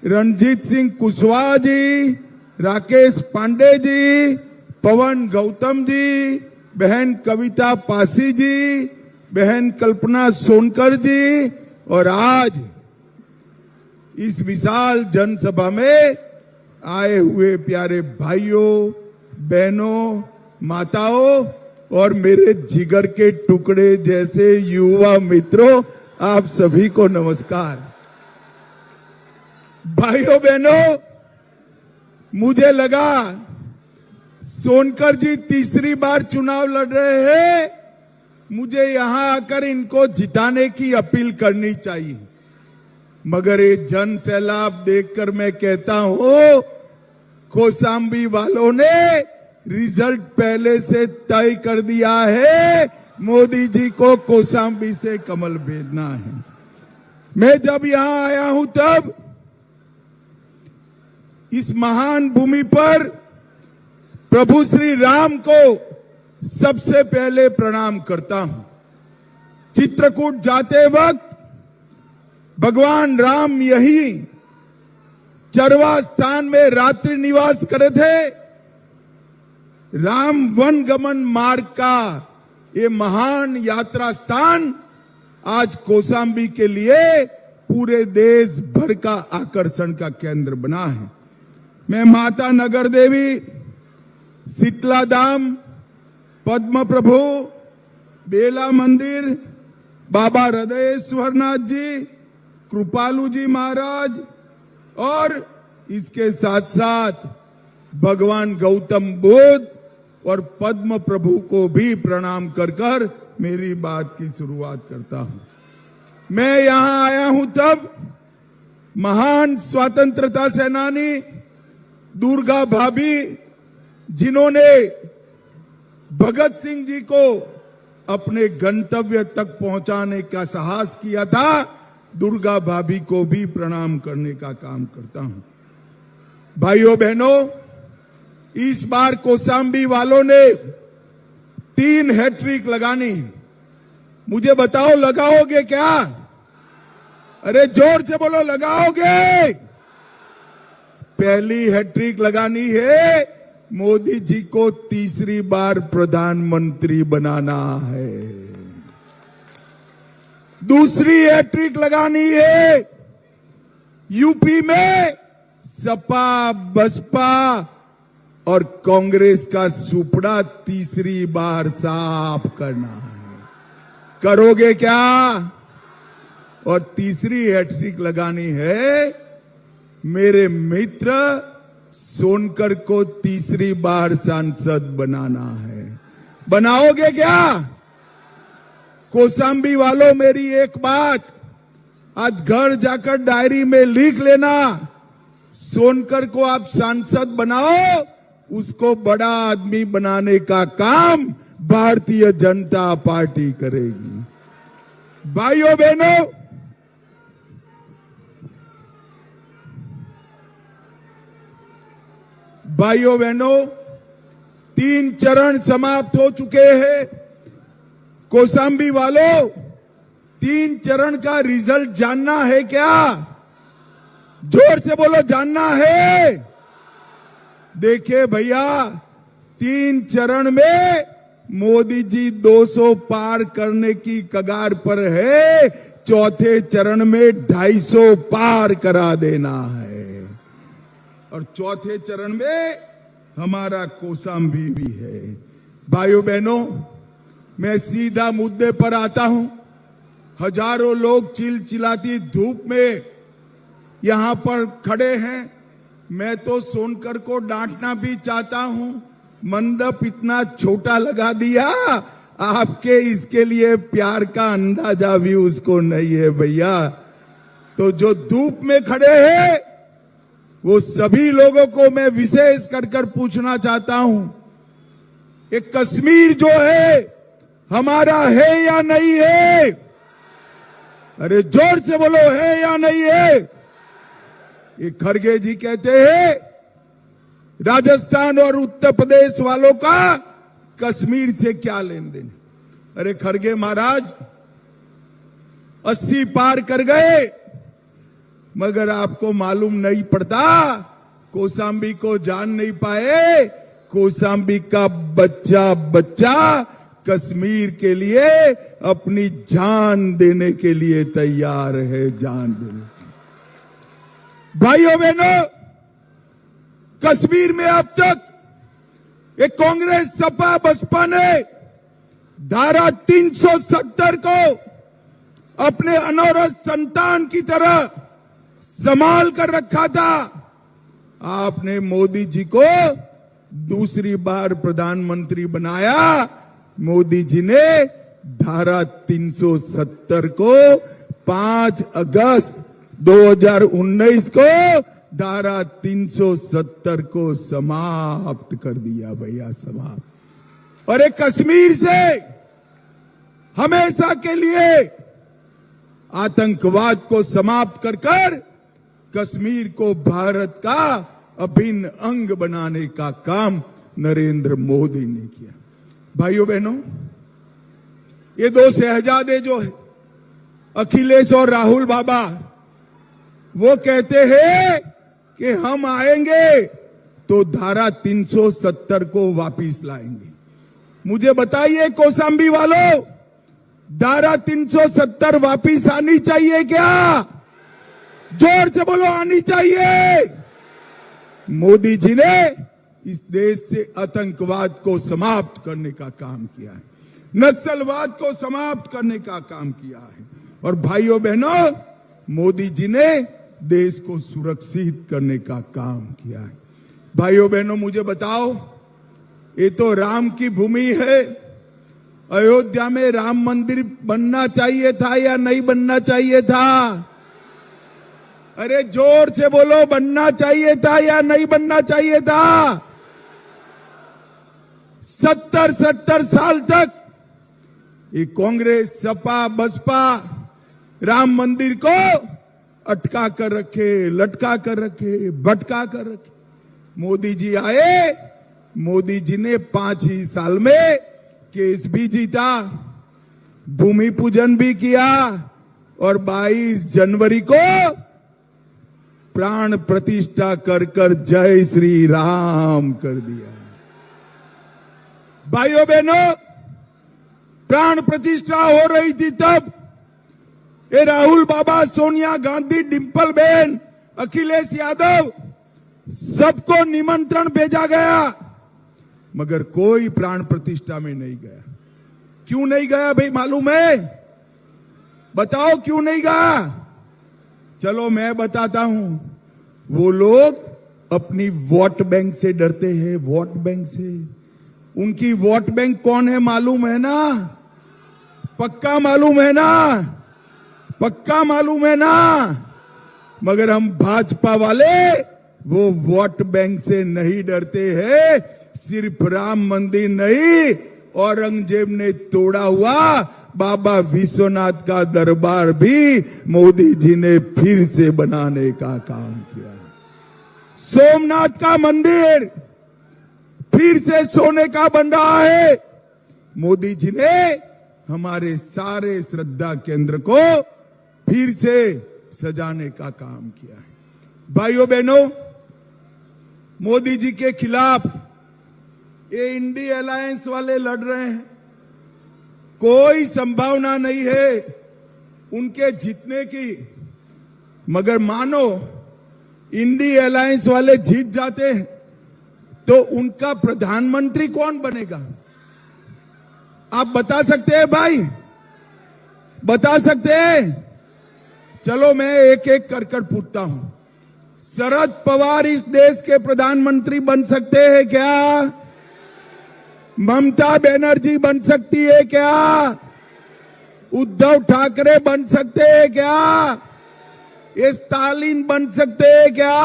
रणजीत सिंह कुशवाहा जी, राकेश पांडे जी, पवन गौतम जी, बहन कविता पासी जी, बहन कल्पना सोनकर जी, और आज इस विशाल जनसभा में आए हुए प्यारे भाइयों, बहनों, माताओं और मेरे जिगर के टुकड़े जैसे युवा मित्रों, आप सभी को नमस्कार। भाइयों बहनों, मुझे लगा सोनकर जी तीसरी बार चुनाव लड़ रहे हैं, मुझे यहां आकर इनको जिताने की अपील करनी चाहिए। मगर ये जन सैलाब देखकर मैं कहता हूं, कौशाम्बी वालों ने रिजल्ट पहले से तय कर दिया है, मोदी जी को कौशाम्बी से कमल भेजना है। मैं जब यहां आया हूं तब इस महान भूमि पर प्रभु श्री राम को सबसे पहले प्रणाम करता हूं। चित्रकूट जाते वक्त भगवान राम यही चरवा स्थान में रात्रि निवास करे थे। राम वन गमन मार्ग का ये महान यात्रा स्थान आज कौशाम्बी के लिए पूरे देश भर का आकर्षण का केंद्र बना है। मैं माता नगर देवी, शीतला धाम, पद्म प्रभु, बेला मंदिर, बाबा हृदयेश्वरनाथ जी, कृपालू जी महाराज और इसके साथ साथ भगवान गौतम बुद्ध और पद्म प्रभु को भी प्रणाम कर कर मेरी बात की शुरुआत करता हूं। मैं यहां आया हूं तब महान स्वतंत्रता सेनानी दुर्गा भाभी, जिन्होंने भगत सिंह जी को अपने गंतव्य तक पहुंचाने का साहस किया था, दुर्गा भाभी को भी प्रणाम करने का काम करता हूं। भाइयों बहनों, इस बार कौशाम्बी वालों ने 3 हैट्रिक लगानी। मुझे बताओ, लगाओगे क्या? अरे जोर से बोलो, लगाओगे? पहली हैट्रिक लगानी है, मोदी जी को तीसरी बार प्रधानमंत्री बनाना है। दूसरी हैट्रिक लगानी है, यूपी में सपा, बसपा और कांग्रेस का सुपड़ा तीसरी बार साफ करना है। करोगे क्या? और तीसरी हैट्रिक लगानी है, मेरे मित्र सोनकर को तीसरी बार सांसद बनाना है। बनाओगे क्या? कौशाम्बी वालों, मेरी एक बात आज घर जाकर डायरी में लिख लेना, सोनकर को आप सांसद बनाओ, उसको बड़ा आदमी बनाने का काम भारतीय जनता पार्टी करेगी। भाइयों बहनों, भाइयों बहनों, 3 चरण समाप्त हो चुके हैं। कौशाम्बी वालों, 3 चरण का रिजल्ट जानना है क्या? जोर से बोलो, जानना है? देखिए भैया, 3 चरण में मोदी जी 200 पार करने की कगार पर है, चौथे चरण में 250 पार करा देना है। और चौथे चरण में हमारा कौशाम्बी भी है। भाइयों बहनों, मैं सीधा मुद्दे पर आता हूं। हजारों लोग चिलचिलाती धूप में यहां पर खड़े हैं। मैं तो सोनकर को डांटना भी चाहता हूं, मंडप इतना छोटा लगा दिया, आपके इसके लिए प्यार का अंदाजा भी उसको नहीं है भैया। तो जो धूप में खड़े हैं, वो सभी लोगों को मैं विशेष कर पूछना चाहता हूं, एक कश्मीर जो है हमारा है या नहीं है? अरे जोर से बोलो, है या नहीं है? ये खड़गे जी कहते हैं राजस्थान और उत्तर प्रदेश वालों का कश्मीर से क्या लेन देन। अरे खड़गे महाराज, 80 पार कर गए, मगर आपको मालूम नहीं पड़ता, कौशांबी को जान नहीं पाए, कौशांबी का बच्चा बच्चा कश्मीर के लिए अपनी जान देने के लिए तैयार है, जान देने के लिए। भाइयों बहनों, कश्मीर में अब तक एक कांग्रेस सपा बसपा ने धारा 370 को अपने अनौरत संतान की तरह संभाल कर रखा था। आपने मोदी जी को दूसरी बार प्रधानमंत्री बनाया। मोदी जी ने धारा 370 को 5 अगस्त 2019 को धारा 370 को समाप्त कर दिया भैया, समाप्त। और एक कश्मीर से हमेशा के लिए आतंकवाद को समाप्त कर कर कश्मीर को भारत का अभिन्न अंग बनाने का काम नरेंद्र मोदी ने किया। भाइयों बहनों, ये दो शहजादे जो है अखिलेश और राहुल बाबा, वो कहते हैं कि हम आएंगे तो धारा 370 को वापिस लाएंगे। मुझे बताइए कौशांबी वालों, धारा 370 वापिस आनी चाहिए क्या? जोर से बोलो, आनी चाहिए। मोदी जी ने इस देश से आतंकवाद को समाप्त करने का काम किया है, नक्सलवाद को समाप्त करने का काम किया है। और भाइयों बहनों, मोदी जी ने देश को सुरक्षित करने का काम किया है। भाइयों बहनों, मुझे बताओ, ये तो राम की भूमि है, अयोध्या में राम मंदिर बनना चाहिए था या नहीं बनना चाहिए था? अरे जोर से बोलो, बनना चाहिए था या नहीं बनना चाहिए था? 70 साल तक ये कांग्रेस सपा बसपा राम मंदिर को अटका कर रखे, लटका कर रखे, भटका कर रखे। मोदी जी आए, मोदी जी ने 5 ही साल में केस भी जीता, भूमि पूजन भी किया और 22 जनवरी को प्राण प्रतिष्ठा कर कर जय श्री राम कर दिया। भाइयों बहनों, प्राण प्रतिष्ठा हो रही थी तब ये राहुल बाबा, सोनिया गांधी, डिंपल बेन, अखिलेश यादव, सबको निमंत्रण भेजा गया, मगर कोई प्राण प्रतिष्ठा में नहीं गया। क्यों नहीं गया भाई, मालूम है? बताओ क्यों नहीं गया? चलो मैं बताता हूं। वो लोग अपनी वोट बैंक से डरते हैं, वोट बैंक से। उनकी वोट बैंक कौन है मालूम है ना? पक्का मालूम है ना? पक्का मालूम है ना? मगर हम भाजपा वाले वो वोट बैंक से नहीं डरते हैं। सिर्फ राम मंदिर नहीं, औरंगजेब ने तोड़ा हुआ बाबा विश्वनाथ का दरबार भी मोदी जी ने फिर से बनाने का काम किया। सोमनाथ का मंदिर फिर से सोने का बन रहा है। मोदी जी ने हमारे सारे श्रद्धा केंद्र को फिर से सजाने का काम किया है। भाइयों बहनों, मोदी जी के खिलाफ ये इंडिया अलायंस वाले लड़ रहे हैं। कोई संभावना नहीं है उनके जीतने की, मगर मानो इंडिया अलायंस वाले जीत जाते हैं तो उनका प्रधानमंत्री कौन बनेगा? आप बता सकते हैं भाई? बता सकते हैं? चलो मैं एक एक कर कर पूछता हूं। शरद पवार इस देश के प्रधानमंत्री बन सकते हैं क्या? ममता बनर्जी बन सकती है क्या? उद्धव ठाकरे बन सकते हैं क्या? ये स्टालिन बन सकते हैं क्या?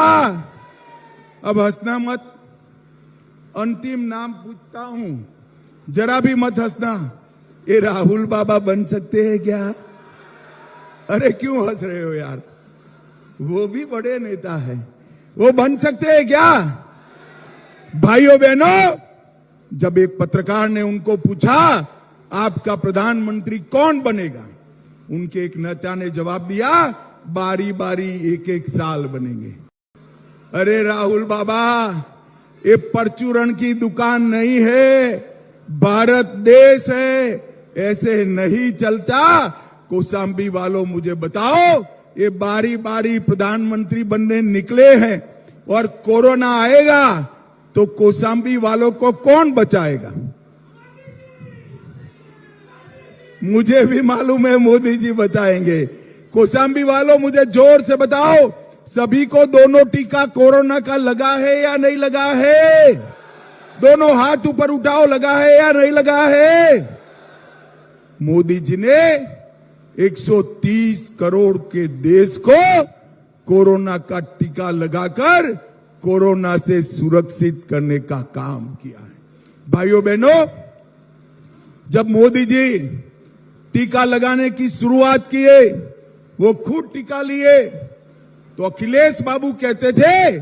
अब हंसना मत, अंतिम नाम पूछता हूं, जरा भी मत हंसना। ये राहुल बाबा बन सकते हैं क्या? अरे क्यों हंस रहे हो यार? वो भी बड़े नेता है, वो बन सकते हैं क्या? भाइयों बहनों, जब एक पत्रकार ने उनको पूछा आपका प्रधानमंत्री कौन बनेगा, उनके एक नेता ने जवाब दिया बारी बारी एक एक साल बनेंगे। अरे राहुल बाबा, ये परचूरण की दुकान नहीं है, भारत देश है, ऐसे नहीं चलता। कौशाम्बी वालों मुझे बताओ, ये बारी बारी प्रधानमंत्री बनने निकले हैं और कोरोना आएगा तो कौशाम्बी वालों को कौन बचाएगा? मुझे भी मालूम है मोदी जी बताएंगे। कौशाम्बी वालों मुझे जोर से बताओ, सभी को दोनों टीका कोरोना का लगा है या नहीं लगा है? दोनों हाथ ऊपर उठाओ, लगा है या नहीं लगा है? मोदी जी ने 130 करोड़ के देश को कोरोना का टीका लगाकर कोरोना से सुरक्षित करने का काम किया है। भाइयों बहनों, जब मोदी जी टीका लगाने की शुरुआत किए, वो खुद टीका लिए, तो अखिलेश बाबू कहते थे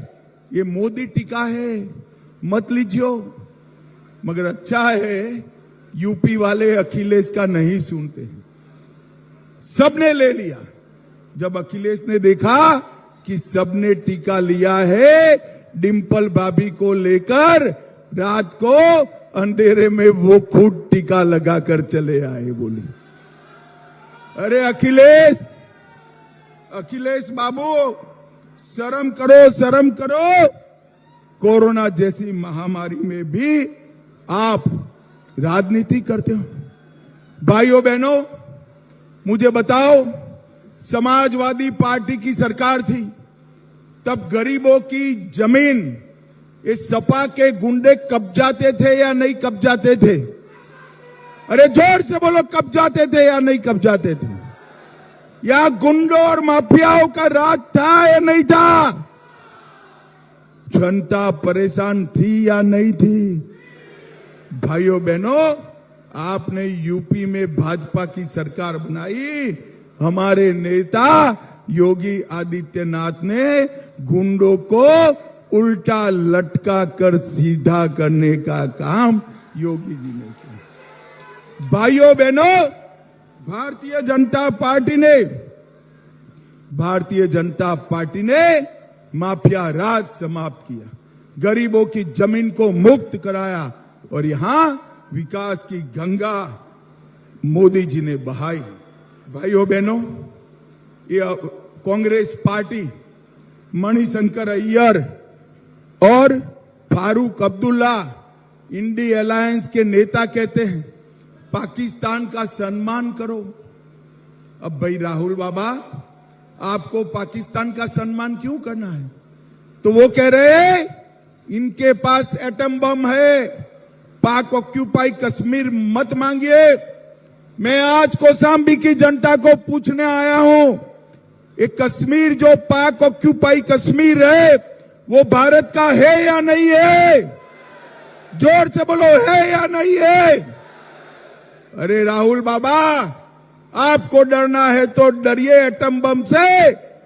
ये मोदी टीका है, मत लीजियो। मगर अच्छा है यूपी वाले अखिलेश का नहीं सुनते, सबने ले लिया। जब अखिलेश ने देखा कि सबने टीका लिया है, डिंपल भाभी को लेकर रात को अंधेरे में वो खुद टीका लगाकर चले आए। बोली, अरे अखिलेश बाबू, शर्म करो, शर्म करो। कोरोना जैसी महामारी में भी आप राजनीति करते हो। भाइयों बहनों, मुझे बताओ, समाजवादी पार्टी की सरकार थी, तब गरीबों की जमीन इस सपा के गुंडे कब्जाते थे या नहीं कब्जाते थे? अरे जोर से बोलो, कब्जाते थे या नहीं कब्जाते थे? या गुंडों और माफियाओं का राज था या नहीं था? जनता परेशान थी या नहीं थी? भाइयों बहनों, आपने यूपी में भाजपा की सरकार बनाई, हमारे नेता योगी आदित्यनाथ ने गुंडों को उल्टा लटका कर सीधा करने का काम योगी जी ने किया। भाइयों बहनों, भारतीय जनता पार्टी ने माफिया राज समाप्त किया, गरीबों की जमीन को मुक्त कराया और यहां विकास की गंगा मोदी जी ने बहाई। भाइयों बहनों, ये कांग्रेस पार्टी मणिशंकर अय्यर और फारूक अब्दुल्ला इंडी अलायंस के नेता कहते हैं पाकिस्तान का सम्मान करो। अब भाई राहुल बाबा, आपको पाकिस्तान का सम्मान क्यों करना है? तो वो कह रहे हैं इनके पास एटम बम है, पाक ऑक्यूपाई कश्मीर मत मांगिए। मैं आज कौशाम्बी की जनता को पूछने आया हूं, ये कश्मीर जो पाक ऑक्यूपाई कश्मीर है, वो भारत का है या नहीं है? जोर से बोलो, है या नहीं है? अरे राहुल बाबा, आपको डरना है तो डरिए एटम बम से,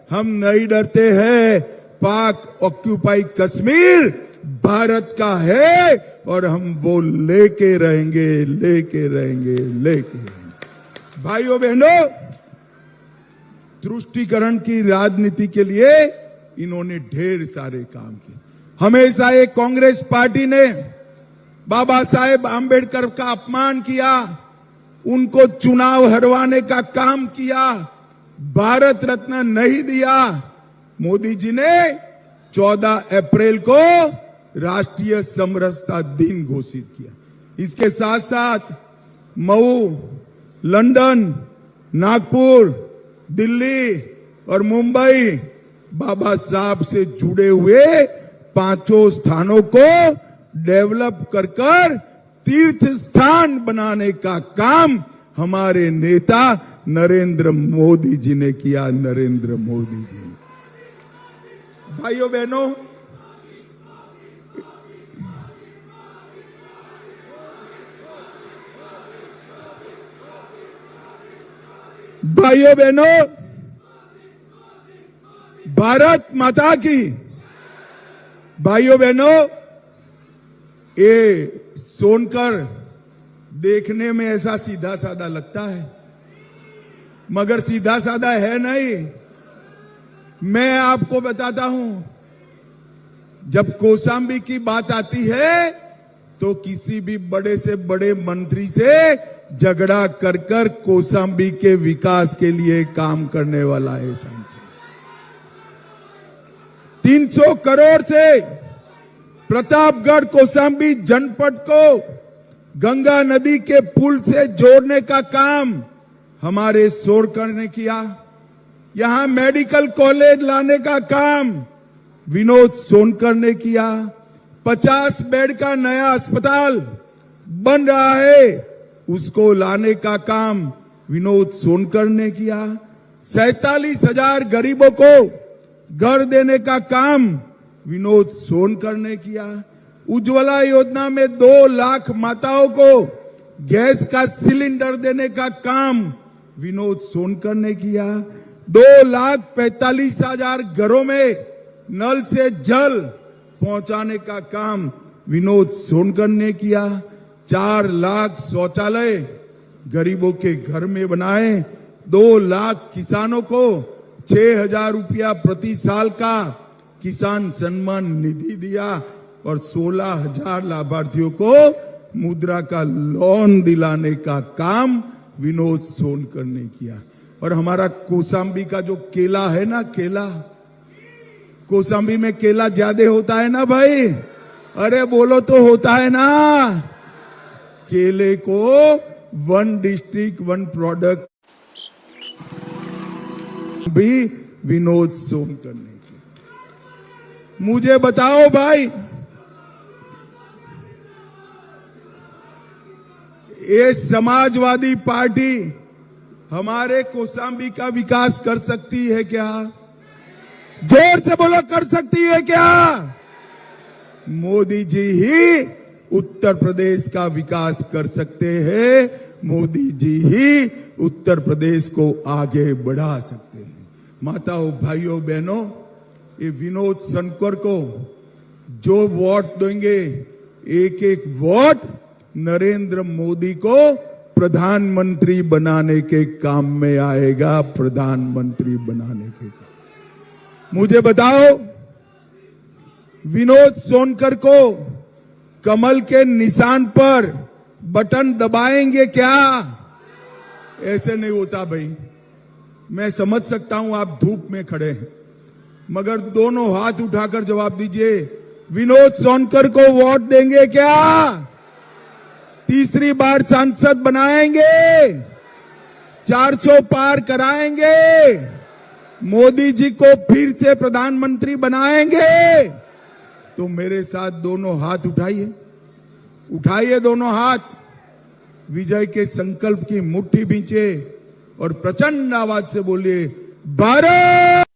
हम नहीं डरते हैं। पाक ऑक्यूपाई कश्मीर भारत का है और हम वो लेके रहेंगे। भाइयों बहनों, तुष्टीकरण की राजनीति के लिए इन्होंने ढेर सारे काम किए। हमेशा एक कांग्रेस पार्टी ने बाबा साहेब आंबेडकर का अपमान किया, उनको चुनाव हरवाने का काम किया, भारत रत्न नहीं दिया। मोदी जी ने 14 अप्रैल को राष्ट्रीय समरसता दिन घोषित किया। इसके साथ साथ मऊ, लंदन, नागपुर, दिल्ली और मुंबई बाबा साहब से जुड़े हुए 5 स्थानों को डेवलप कर तीर्थ स्थान बनाने का काम हमारे नेता नरेंद्र मोदी जी ने किया। नरेंद्र मोदी जी ने। भाइयों बहनों, भारत माता की। भाइयों बहनों, ये सोनकर देखने में ऐसा सीधा साधा लगता है, मगर सीधा साधा है नहीं। मैं आपको बताता हूं, जब कौशाम्बी की बात आती है तो किसी भी बड़े से बड़े मंत्री से झगड़ा कर कर कौशाम्बी के विकास के लिए काम करने वाला है सांसद। 300 करोड़ से प्रतापगढ़ कौशाम्बी जनपद को गंगा नदी के पुल से जोड़ने का काम हमारे सोनकर ने किया। यहां मेडिकल कॉलेज लाने का काम विनोद सोनकर ने किया। 50 बेड का नया अस्पताल बन रहा है, उसको लाने का काम विनोद सोनकर ने किया। 47,000 गरीबों को घर देने का काम विनोद सोनकर ने किया। उज्ज्वला योजना में 2 लाख माताओं को गैस का सिलेंडर देने का काम विनोद सोनकर ने किया। 2,45,000 घरों में नल से जल पहुंचाने का काम विनोद सोनकर ने किया। 4 लाख शौचालय गरीबों के घर में बनाए। 2 लाख किसानों को 6,000 रुपया प्रति साल का किसान सम्मान निधि दिया और 16,000 लाभार्थियों को मुद्रा का लोन दिलाने का काम विनोद सोनकर ने किया। और हमारा कौशाम्बी का जो केला है ना, केला, कौशाम्बी में केला ज्यादा होता है ना भाई, अरे बोलो तो होता है ना। केले को 1 डिस्ट्रिक्ट 1 प्रोडक्ट भी विनोद सोनकर ने किया। मुझे बताओ भाई, ये समाजवादी पार्टी हमारे कौशाम्बी का विकास कर सकती है क्या? जोर से बोलो, कर सकती है क्या? मोदी जी ही उत्तर प्रदेश का विकास कर सकते हैं। मोदी जी ही उत्तर प्रदेश को आगे बढ़ा सकते हैं। माताओं, भाइयों, बहनों, ये विनोद सोनकर को जो वोट देंगे, एक एक वोट नरेंद्र मोदी को प्रधानमंत्री बनाने के काम में आएगा। प्रधानमंत्री बनाने के काम। मुझे बताओ, विनोद सोनकर को कमल के निशान पर बटन दबाएंगे क्या? ऐसे नहीं होता भाई। मैं समझ सकता हूं आप धूप में खड़े हैं, मगर दोनों हाथ उठाकर जवाब दीजिए, विनोद सोनकर को वोट देंगे क्या? तीसरी बार सांसद बनाएंगे? 400 पार कराएंगे? मोदी जी को फिर से प्रधानमंत्री बनाएंगे? तो मेरे साथ दोनों हाथ उठाइए, उठाइए दोनों हाथ, विजय के संकल्प की मुट्ठी भींचे और प्रचंड आवाज से बोलिए, भारत।